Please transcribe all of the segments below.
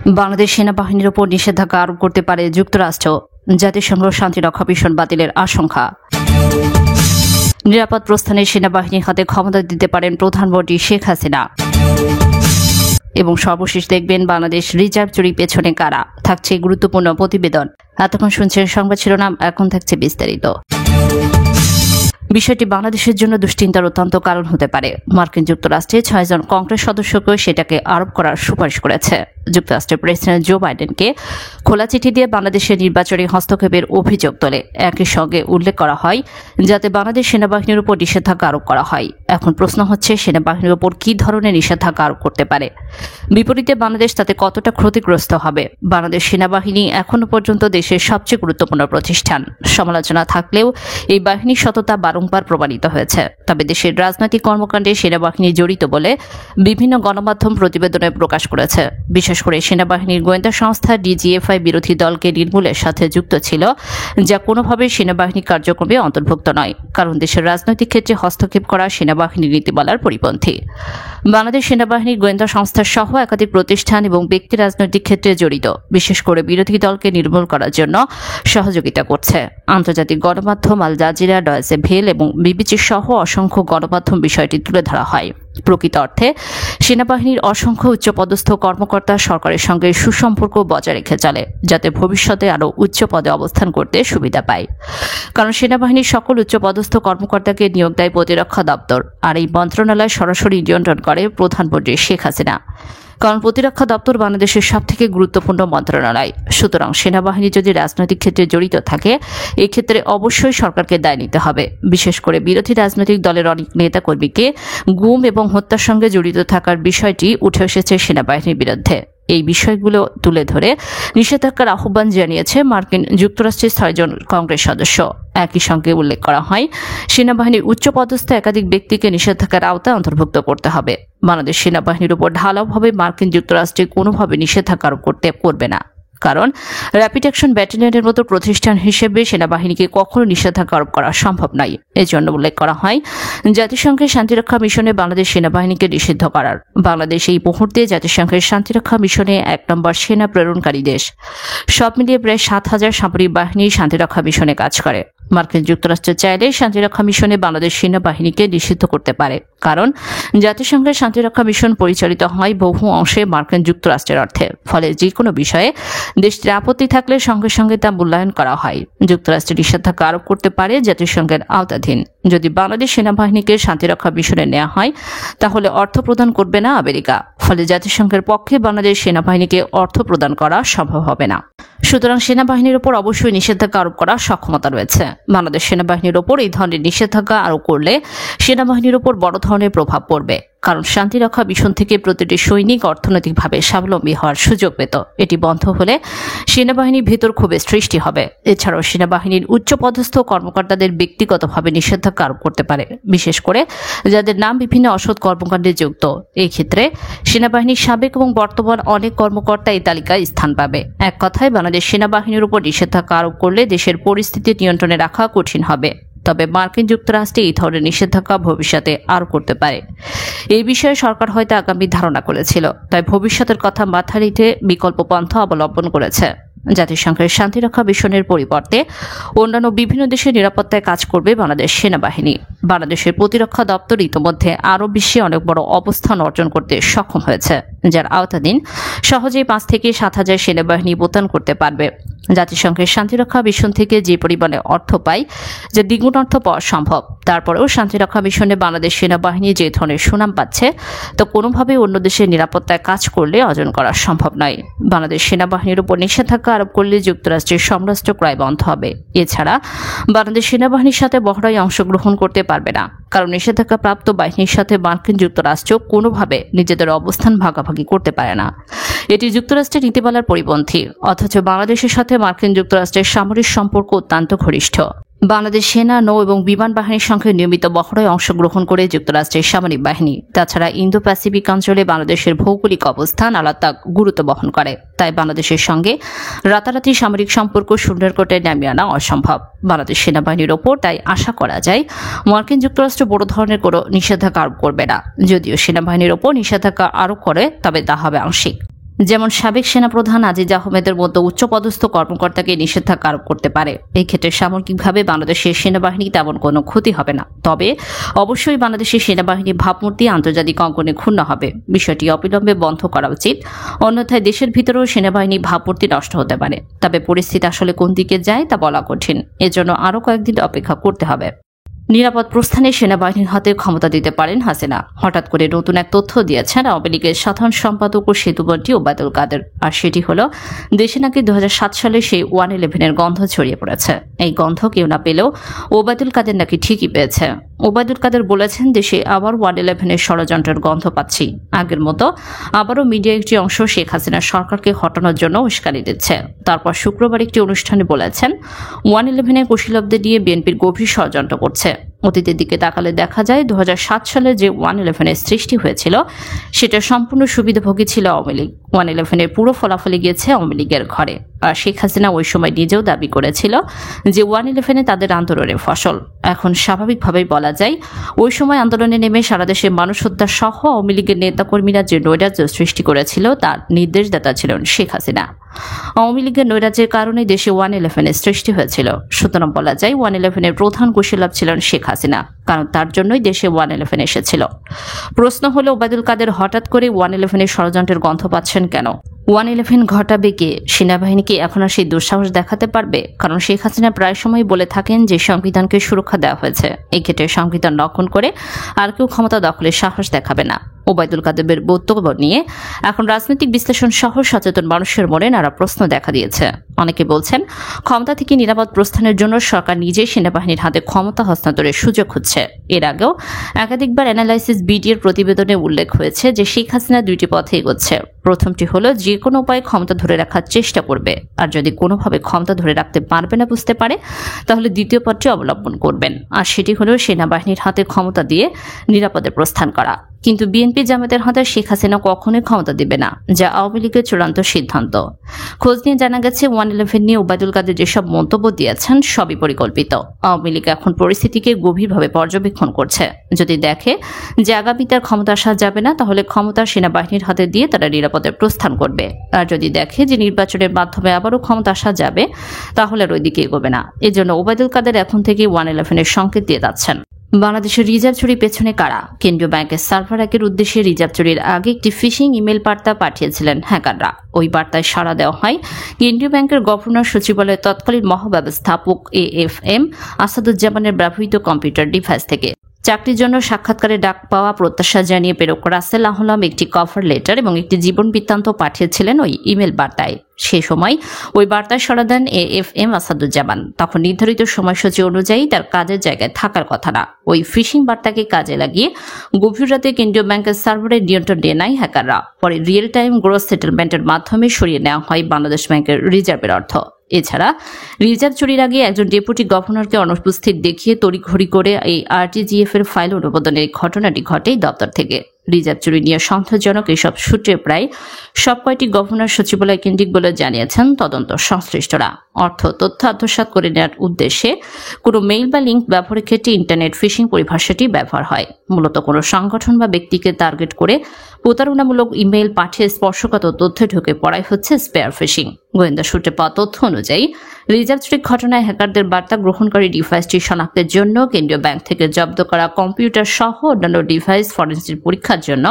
বাংলাদেশ সেনাবাহিনীর ওপর নিষেধাজ্ঞা আরোপ করতে পারে যুক্তরাষ্ট্র। জাতিসংঘ শান্তিরক্ষা মিশন বাতিলের আশঙ্কা। নিরাপদ প্রস্থানে সেনাবাহিনীর হাতে ক্ষমতা দিতে পারেন প্রধানমন্ত্রী শেখ হাসিনা। এবং সর্বশেষ দেখবেন বাংলাদেশ রিজার্ভ চুরির পেছনে কারা। থাকছে গুরুত্বপূর্ণ প্রতিবেদন। এতক্ষণ শুনছেন সংবাদ শিরোনাম, এখন থাকছে বিস্তারিত। বিষয়টি বাংলাদেশের জন্য দুশ্চিন্তার অত্যন্ত কারণ হতে পারে। মার্কিন যুক্তরাষ্ট্রে 6 জন কংগ্রেস সদস্যকেও সেটাকে আরোপ করার সুপারিশ করেছে। যুক্তরাষ্ট্রের প্রেসিডেন্ট জো বাইডেনকে খোলা চিঠি দিয়ে বাংলাদেশের নির্বাচনী হস্তক্ষেপের অভিযোগ তোলে। একই সঙ্গে উল্লেখ করা হয় যাতে বাংলাদেশ সেনাবাহিনীর উপর নিষেধাজ্ঞা আরোপ করা হয়। এখন প্রশ্ন হচ্ছে, সেনাবাহিনীর উপর কী ধরনের নিষেধাজ্ঞা আরোপ করতে পারে? বিপরীতে বাংলাদেশ তাতে কতটা ক্ষতিগ্রস্ত হবে? বাংলাদেশ সেনাবাহিনী এখনো পর্যন্ত দেশের সবচেয়ে গুরুত্বপূর্ণ প্রতিষ্ঠান। সমালোচনা থাকলেও এই বাহিনীর সততা বারংবার প্রমাণিত হয়েছে। তবে দেশের রাজনৈতিক কর্মকাণ্ডে সেনাবাহিনী জড়িত বলে বিভিন্ন গণমাধ্যম প্রতিবেদনে প্রকাশ করেছে। বিশেষ করে সেনাবাহিনীর গোয়েন্দা সংস্থা ডিজিএফআই বিরোধী দলকে নির্মূলের সাথে যুক্ত ছিল, যা কোনোভাবে সেনাবাহিনী কার্যক্রমে অন্তর্ভুক্ত নয়, কারণ দেশের রাজনৈতিক ক্ষেত্রে হস্তক্ষেপ করা সেনাবাহিনীর নীতিমালার পরিপন্থী। বাংলাদেশ সেনাবাহিনীর গোয়েন্দা সংস্থা সহ একাধিক প্রতিষ্ঠান এবং ব্যক্তি রাজনৈতিক ক্ষেত্রে জড়িত, বিশেষ করে বিরোধী দলকে নির্মূল করার জন্য সহযোগিতা করছে। আন্তর্জাতিক গণমাধ্যম আল জাজিরা, ডয়েচে ভেল এবং বিবিসি সহ অসংখ্য গণমাধ্যম বিষয়টি তুলে ধরা হয়। প্রকৃত অর্থে সেনাবাহিনীর অসংখ্য উচ্চপদস্থ কর্মকর্তা সরকারের সঙ্গে সুসম্পর্ক বজায় রেখে চলে, যাতে ভবিষ্যতে আরও উচ্চ পদে অবস্থান করতে সুবিধা পায়। কারণ সেনাবাহিনীর সকল উচ্চপদস্থ কর্মকর্তাকে নিয়োগ দেয় প্রতিরক্ষা দপ্তর, আর এই মন্ত্রণালয় সরাসরি নিয়ন্ত্রণ করে প্রধানমন্ত্রী শেখ হাসিনা। কারণ প্রতিরক্ষা দপ্তর বাংলাদেশের সবথেকে গুরুত্বপূর্ণ মন্ত্রণালয়। সুতরাং সেনাবাহিনী যদি রাজনৈতিক ক্ষেত্রে জড়িত থাকে, এক্ষেত্রে অবশ্যই সরকারকে দায় নিতে হবে। বিশেষ করে বিরোধী রাজনৈতিক দলের অনেক নেতাকর্মীকে গুম এবং হত্যার সঙ্গে জড়িত থাকার বিষয়টি উঠে এসেছে সেনাবাহিনীর বিরুদ্ধে। এই বিষয়গুলো তুলে ধরে নিষেধাজ্ঞার আহ্বান জানিয়েছে মার্কিন যুক্তরাষ্ট্রের 6 জন কংগ্রেস সদস্য। একই সঙ্গে উল্লেখ করা হয়, সেনাবাহিনীর উচ্চপদস্থ একাধিক ব্যক্তিকে নিষেধাজ্ঞার আওতায় অন্তর্ভুক্ত করতে হবে। বাংলাদেশ সেনাবাহিনীর উপর ঢালাওভাবে মার্কিন যুক্তরাষ্ট্রে কোনোভাবে নিষেধাজ্ঞা আরোপ করবে না, কারণ র্যাপিড অ্যাকশন ব্যাটালিয়নের মতো প্রতিষ্ঠান হিসেবে সেনাবাহিনীকে কখনো নিষেধাজ্ঞা আরোপ করা সম্ভব নয়। এজন্য উল্লেখ করা হয় জাতিসংঘের শান্তিরক্ষা মিশনে বাংলাদেশ সেনাবাহিনীকে নিষিদ্ধ করার। বাংলাদেশ এই মুহূর্তে জাতিসংঘের শান্তিরক্ষা মিশনে 1 নম্বর সেনা প্রেরণকারী দেশ। সব মিলিয়ে প্রায় 7,000 সামরিক বাহিনী শান্তিরক্ষা মিশনে কাজ করে। মার্কিন যুক্তরাষ্ট্র চাইলে শান্তিরক্ষা মিশনে বাংলাদেশ সেনাবাহিনীকে নিষিদ্ধ করতে পারে, কারণ জাতিসংঘের শান্তিরক্ষা মিশন পরিচালিত হয় বহু অংশে মার্কিন যুক্তরাষ্ট্রের অর্থে। ফলে যে কোনো বিষয়ে দেশটির আপত্তি থাকলে সঙ্গে সঙ্গে তা মূল্যায়ন করা হয়। যুক্তরাষ্ট্রের নিষেধাজ্ঞা আরোপ করতে পারে জাতিসংঘের আওতাধীন। যদি বাংলাদেশ সেনাবাহিনীকে শান্তিরক্ষা মিশনে নেওয়া হয়, তাহলে অর্থ প্রদান করবে না আমেরিকা। ফলে জাতিসংঘের পক্ষে বাংলাদেশ সেনাবাহিনীকে অর্থ প্রদান করা সম্ভব হবে না। সুতরাং সেনাবাহিনীর উপর অবশ্যই নিষেধাজ্ঞা আরোপ করার সক্ষমতা রয়েছে। বাংলাদেশ সেনাবাহিনীর উপর এই ধরনের নিষেধাজ্ঞা আরোপ করলে সেনাবাহিনীর উপর বড় ধরনের প্রভাব পড়বে, কারণ শান্তিরক্ষা মিশন থেকে প্রতিটি সৈনিক অর্থনৈতিকভাবে স্বাবলম্বী হওয়ার সুযোগ পেত। এটি বন্ধ হলে সেনাবাহিনীর ভেতর ক্ষোভের সৃষ্টি হবে। এছাড়াও সেনাবাহিনীর উচ্চপদস্থ কর্মকর্তাদের ব্যক্তিগতভাবে নিষেধাজ্ঞা আরোপ করতে পারে, বিশেষ করে যাদের নাম বিভিন্ন অসৎ কর্মকাণ্ডে যুক্ত। এই ক্ষেত্রে সেনাবাহিনীর সাবেক এবং বর্তমান অনেক কর্মকর্তা এই তালিকায় স্থান পাবে। এক কথায়, বাংলাদেশ সেনাবাহিনীর উপর নিষেধাজ্ঞা আরোপ করলে দেশের পরিস্থিতি নিয়ন্ত্রণে রাখা কঠিন হবে। তবে মার্কিন যুক্তরাষ্ট্রে এই ধরনের নিষেধাজ্ঞা ভবিষ্যতে আরও করতে পারে। এই বিষয়ে সরকার হয়তো আগামী ধারণা করেছিল, তাই ভবিষ্যতের কথা মাথায় রেখে বিকল্প পন্থা অবলম্বন করেছে। জাতিসংঘের শান্তিরক্ষা মিশনের পরিবর্তে অন্যান্য বিভিন্ন দেশের নিরাপত্তায় কাজ করবে বাংলাদেশ সেনাবাহিনী। বাংলাদেশের প্রতিরক্ষা দপ্তর ইতিমধ্যে আরও বিশ্বে অনেক বড় অবস্থান অর্জন করতে সক্ষম হয়েছে, যার আওতাধীন সহজেই 5 থেকে 7,000 সেনাবাহিনী মোতায়েন করতে পারবে। জাতিসংঘের শান্তিরক্ষা মিশন থেকে যে পরিমাণে অর্থ পায়, যা দ্বিগুণ অর্থ পাওয়া সম্ভব, তারপরেও শান্তিরক্ষা মিশনে বাংলাদেশ সেনাবাহিনী যে ধরনের সুনাম পাচ্ছে, তা কোনোভাবেই অন্য দেশের নিরাপত্তায় কাজ করলে অর্জন করা সম্ভব নয়। বাংলাদেশ সেনাবাহিনীর উপর নিষেধাজ্ঞা আরোপ করলে যুক্তরাষ্ট্রের সমরাস্ত্র ক্রয় বন্ধ হবে। এছাড়া বাংলাদেশ সেনাবাহিনীর সাথে মহড়ায় অংশগ্রহণ করতে পারবে না, কারণ নিষেধাজ্ঞা প্রাপ্ত বাহিনীর সাথে মার্কিন যুক্তরাষ্ট্র কোনোভাবে নিজেদের অবস্থান ভাগাভাগি করতে পারে না। এটি যুক্তরাষ্ট্রের নীতিমালার পরিপন্থী। অথচ বাংলাদেশের সাথে মার্কিন যুক্তরাষ্ট্রের সামরিক সম্পর্ক অত্যন্ত ঘনিষ্ঠ। বাংলাদেশ সেনা, নৌ এবং বিমান বাহিনীর সঙ্গে নিয়মিত মহড়ায় অংশগ্রহণ করে যুক্তরাষ্ট্রের সামরিক বাহিনী। তাছাড়া ইন্দো প্যাসিফিক অঞ্চলে বাংলাদেশের ভৌগোলিক অবস্থান আলাদা গুরুত্ব বহন করে, তাই বাংলাদেশের সঙ্গে রাতারাতি সামরিক সম্পর্ক শূন্যের কোটায় নামিয়ে আনা অসম্ভব। বাংলাদেশ সেনাবাহিনীর ওপর তাই আশা করা যায় মার্কিন যুক্তরাষ্ট্র বড় ধরনের কোনো নিষেধাজ্ঞা আরোপ করবে না। যদিও সেনাবাহিনীর ওপর নিষেধাজ্ঞা আরোপ করে, তবে তা হবে আংশিক। যেমন সাবেক সেনাপ্রধান আজিজ আহমেদের মতো উচ্চপদস্থ কর্মকর্তাকে নিষেধাজ্ঞা আরোপ করতে পারে। এই ক্ষেত্রে সামগ্রিকভাবে বাংলাদেশের সেনাবাহিনী তেমন কোনো ক্ষতি হবে না, তবে অবশ্যই বাংলাদেশের সেনাবাহিনীর ভাবমূর্তি আন্তর্জাতিক অঙ্গনে ক্ষুণ্ণ হবে। বিষয়টি অবিলম্বে বন্ধ করা উচিত, অন্যথায় দেশের ভিতরেও সেনাবাহিনী ভাবমূর্তি নষ্ট হতে পারে। তবে পরিস্থিতি আসলে কোন দিকে যায় তা বলা কঠিন, এজন্য আরও কয়েকদিন অপেক্ষা করতে হবে। নিরাপদ প্রস্থানে সেনাবাহিনীর হাতে ক্ষমতা দিতে পারেন হাসিনা, হঠাৎ করে নতুন এক তথ্য দিয়েছেন আওয়ামী লীগের সাধারণ সম্পাদক ও সেতুমন্ত্রী ওবায়দুল কাদের। আর সেটি হলো দেশে নাকি 2007 সালে সেই 111-এর গন্ধ ছড়িয়ে পড়েছে। এই গন্ধ কেউ না পেলেও ওবায়দুল কাদের নাকি ঠিকই পেয়েছে। ওবায়দুল কাদের বলেছেন, দেশে আবার 111-এর ষড়যন্ত্রের গন্ধ পাচ্ছি। আগের মতো আবারও মিডিয়া একটি অংশ শেখ হাসিনা সরকারকে হটানোর জন্য উস্কানি দিচ্ছে। তারপর শুক্রবার একটি অনুষ্ঠানে বলেছেন, 111-এর কুশীলবদের নিয়ে বিএনপির গভীর ষড়যন্ত্র করছে। অতীতের দিকে তাকালে দেখা যায় 2007 সালে যে 111-এর সৃষ্টি হয়েছিল সেটা সম্পূর্ণ সুবিধাভোগী ছিল আওয়ামী লীগ। 111-এর পুরো ফলাফলে গিয়েছে আওয়ামী লীগের ঘরে। আর শেখ হাসিনা ওই সময় নিজেও দাবি করেছিল যে 111-এ তাদের আন্দোলনের ফসল। এখন স্বাভাবিকভাবেই বলা যায়, ওই সময় আন্দোলনে নেমে সারা দেশে মানুষ হত্যা সহ আওয়ামী লীগের নেতাকর্মীরা যে নৈরাজ্য সৃষ্টি করেছিল তার নির্দেশদাতা ছিলেন শেখ হাসিনা। আওয়ামী লীগের নৈরাজ্যের কারণে দেশে 111-এর সৃষ্টি হয়েছিল। সুতরাং বলা যায় 111-এর প্রধান কুশীলব ছিলেন শেখ হাসিনা, কারণ তার জন্যই দেশে 111 এসেছিল। প্রশ্ন হলো, ওবায়দুল কাদের হঠাৎ করে 111-এর ষড়যন্ত্রের গন্ধ পাচ্ছেন কেন? 111 ঘটাবে কে? সেনাবাহিনী কি এখন আর সেই দুঃসাহস দেখাতে পারবে? কারণ শেখ হাসিনা প্রায় সময় বলে থাকেন যে সংবিধানকে সুরক্ষা দেওয়া হয়েছে, এই ক্ষেত্রে সংবিধান লঙ্ঘন করে আর কেউ ক্ষমতা দখলের সাহস দেখাবে না। ওবায়দুল কাদেরের বক্তব্য নিয়ে এখন রাজনৈতিক বিশ্লেষণ সহ সচেতন মানুষের মনে নানা প্রশ্ন দেখা দিয়েছে। অনেকে বলছেন, ক্ষমতা থেকে নিরাপদ প্রস্থানের জন্য সরকার নিজেই সেনাবাহিনীর হাতে ক্ষমতা হস্তান্তরের সুযোগ খুঁজছে। এর আগেও একাধিকবার অ্যানালাইসিস বিডিএর প্রতিবেদনে উল্লেখ হয়েছে যে শেখ হাসিনা দুইটি পথে এগোচ্ছে। প্রথমটি হলো যে কোনো উপায়ে ক্ষমতা ধরে রাখার চেষ্টা করবে, আর যদি কোনোভাবে ক্ষমতা ধরে রাখতে পারবে না বুঝতে পারে তাহলে দ্বিতীয় পথটি অবলম্বন করবেন, আর সেটি হলো সেনাবাহিনীর হাতে ক্ষমতা দিয়ে নিরাপদে প্রস্থান করা। কিন্তু বিএনপি জামাতের হাতে শেখ হাসিনা কখনোই ক্ষমতা দিবে না, যা আওয়ামী লীগের চূড়ান্ত সিদ্ধান্ত। খোঁজ নিয়ে জানা গেছে 111 নিয়ে ওবায়দুল কাদের যেসব মন্তব্য দিয়েছেন সবই পরিকল্পিত। আওয়ামী লীগ এখন পরিস্থিতিকে গভীরভাবে পর্যবেক্ষণ করছে। যদি দেখে যে আগামী তার ক্ষমতা আসা যাবে না, তাহলে ক্ষমতা সেনাবাহিনীর হাতে দিয়ে তারা নিরাপদে প্রস্থান করবে। আর যদি দেখে যে নির্বাচনের মাধ্যমে আবারও ক্ষমতা আসা যাবে, তাহলে আর ওই দিকে এগোবে না। এজন্য ওবায়দুল কাদের এখন থেকে 111-এর সংকেত দিয়ে যাচ্ছেন। বাংলাদেশের রিজার্ভ চুরি পেছনে কারা? কেন্দ্রীয় ব্যাংকের সার্ভার হ্যাকের উদ্দেশ্যে রিজার্ভ চুরির আগে একটি ফিশিং ইমেল বার্তা পাঠিয়েছিলেন হ্যাকাররা। ওই বার্তায় সাড়া দেওয়া হয় কেন্দ্রীয় ব্যাংকের গভর্নর সচিবালয়ের তৎকালীন মহাব্যবস্থাপক AFM আসাদুজ্জামানের ব্যবহৃত কম্পিউটার ডিভাইস থেকে। চাকরির জন্য সাক্ষাৎকারে ডাক পাওয়া প্রত্যাশা জানিয়ে প্রেরক রাসেল আহলাম একটি কভার লেটার এবং একটি জীবন বৃত্তান্ত পাঠিয়েছিলেন ওই ইমেল বার্তায়। সে সময় ওই বার্তায় সাড়া দেন AFM আসাদুজ্জামান। তখন নির্ধারিত সময়সূচি অনুযায়ী তার কাজের জায়গায় থাকার কথা না। ওই ফিশিং বার্তাকে কাজে লাগিয়ে গভীর রাতে কেন্দ্রীয় ব্যাংকের সার্ভারে নিয়ন্ত্রণ নিয়ে নেয় হ্যাকাররা। পরে রিয়েল টাইম গ্রোস সেটেলমেন্টের মাধ্যমে সরিয়ে নেওয়া হয় বাংলাদেশ ব্যাংকের রিজার্ভের অর্থ। এছাড়া রিজার্ভ চুরির আগে একজন ডেপুটি গভর্নরকে অনুপস্থিত দেখিয়ে তড়িঘড়ি করে এই RTGF এর ফাইল অনুমোদনের ঘটনাটি ঘটে দপ্তর থেকে। রিজার্ভ চুরি নিয়ে সন্দেহজনক এসব সূত্রে প্রায় সব কয়টি গভর্নর সচিবালয় কেন্দ্রিক বলে জানিয়েছেন তদন্ত সংশ্লিষ্টরা। অর্থ তথ্য আত্মসাৎ করে নেওয়ার উদ্দেশ্যে কোনো মেইল বা লিঙ্ক ব্যবহারের ক্ষেত্রে ইন্টারনেট ফিশিং পরিভাষাটি ব্যবহার হয়। মূলত কোনো সংগঠন বা ব্যক্তিকে টার্গেট করে প্রতারণামূলক ইমেইল পাঠিয়ে স্পর্শকাতর তথ্য ঢুকে পড়াই হচ্ছে স্পেয়ার ফিশিং। গোয়েন্দা সূত্রে পাওয়া তথ্য অনুযায়ী রিজার্ভ চুরির ঘটনায় হ্যাকারদের বার্তা গ্রহণকারী ডিভাইসটি শনাক্তের জন্য কেন্দ্রীয় ব্যাংক থেকে জব্দ করা কম্পিউটার সহ অন্যান্য ডিভাইস ফরেনসিক পরীক্ষার জন্য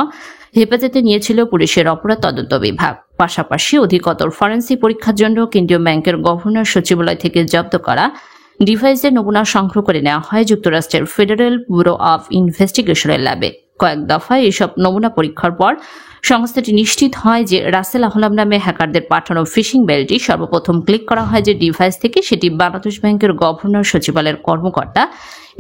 হেফাজতে নিয়েছিল পুলিশের অপরাধ তদন্ত বিভাগ। পাশাপাশি অধিকতর ফরেনসিক পরীক্ষার জন্য কেন্দ্রীয় ব্যাংকের গভর্নর সচিবালয় থেকে জব্দ করা ডিভাইসের নমুনা সংগ্রহ করে নেওয়া হয় যুক্তরাষ্ট্রের ফেডারেল ব্যুরো অব ইনভেস্টিগেশনের ল্যাবে। কয়েক দফায় এসব নমুনা পরীক্ষার পর সংস্থাটি নিশ্চিত হয় যে রাসেল আহলাম নামে হ্যাকারদের পাঠানো ফিশিং মেইলটি সর্বপ্রথম ক্লিক করা হয় যে ডিভাইস থেকে, সেটি বাংলাদেশ ব্যাংকের গভর্নর সচিবালয়ের কর্মকর্তা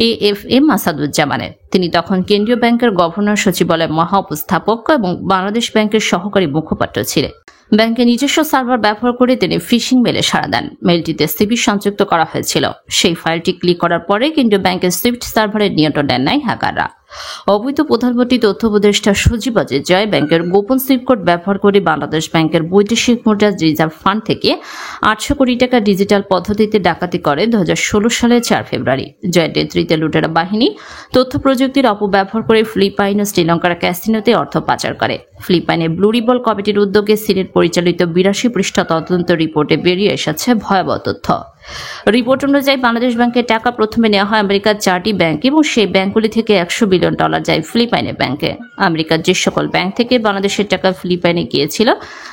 AFM আসাদুজ্জামানের। তিনি তখন কেন্দ্রীয় ব্যাংকের গভর্নর সচিবালয়ের মহা উপস্থাপক এবং বাংলাদেশ ব্যাংকের সহকারী মুখপাত্র ছিলেন। ব্যাংকের নিজস্ব সার্ভার ব্যবহার করে তিনি ফিশিং মেলে সাড়া দেন। মেলটিতে সিভি সংযুক্ত করা হয়েছিল। সেই ফাইলটি ক্লিক করার পরে কেন্দ্রীয় ব্যাংকের সুইফট সার্ভারের নিয়ন্ত্রণ নেয় হ্যাকাররা। অবৈধ প্রধানমন্ত্রী তথ্য উপদেষ্টা সজীব অজিত জয় ব্যাংকের গোপন সুইফট কোড ব্যবহার করে বাংলাদেশ ব্যাংকের বৈদেশিক মুদ্রা রিজার্ভ ফান্ড থেকে 800 কোটি টাকা ডিজিটাল পদ্ধতিতে ডাকাতি করে 2016 সালের 4 ফেব্রুয়ারি। জয়ের নেতৃত্বে লুটেরা বাহিনী তথ্য প্রযুক্তির অপব্যবহার করে ফিলিপাইন ও শ্রীলঙ্কার ক্যাসিনোতে অর্থ পাচার করে। ফিলিপাইনে ব্লু রিবল কমিটির উদ্যোগে সিনেট পরিচালিত 82 পৃষ্ঠা তদন্ত রিপোর্টে বেরিয়ে এসেছে ভয়াবহ তথ্য। রিপোর্ট অনুযায়ী বাংলাদেশ ব্যাংকের টাকা প্রথমে নেওয়া হয় আমেরিকার 4টি ব্যাংক এবং সেই ব্যাংকগুলি থেকে $100 বিলিয়ন যায় ফিলিপাইনের ব্যাংকে। আমেরিকার যে সকল ব্যাংক থেকে বাংলাদেশের টাকা ফিলিপাইনে গিয়েছিল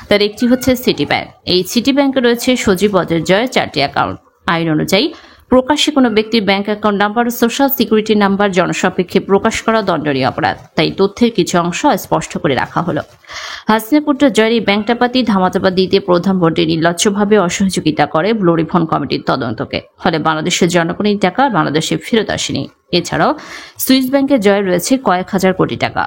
তার একটি হচ্ছে সিটি ব্যাংক। এই সিটি ব্যাংকে রয়েছে সজীব অজয় 4টি অ্যাকাউন্ট। আইন অনুযায়ী প্রকাশ্যে কোনো ব্যক্তির ব্যাংক অ্যাকাউন্ট নাম্বার ও সোশ্যাল সিকিউরিটি নাম্বার জনসাপেক্ষে প্রকাশ করা দণ্ডনীয় অপরাধ, তাই তথ্যের কিছু অংশ স্পষ্ট করে রাখা হলো। হাসিনা পুত্র জয়ের এই ব্যাংক ডাকাতি ধামাচাপা দিতে প্রধানমন্ত্রী নির্লজ্জভাবে অসহযোগিতা করে ব্লু রিবন কমিটির তদন্তকে। ফলে বাংলাদেশের জনগণের টাকা বাংলাদেশে ফেরত আসেনি। এছাড়াও সুইস ব্যাংকে জয় রয়েছে কয়েক হাজার কোটি টাকা।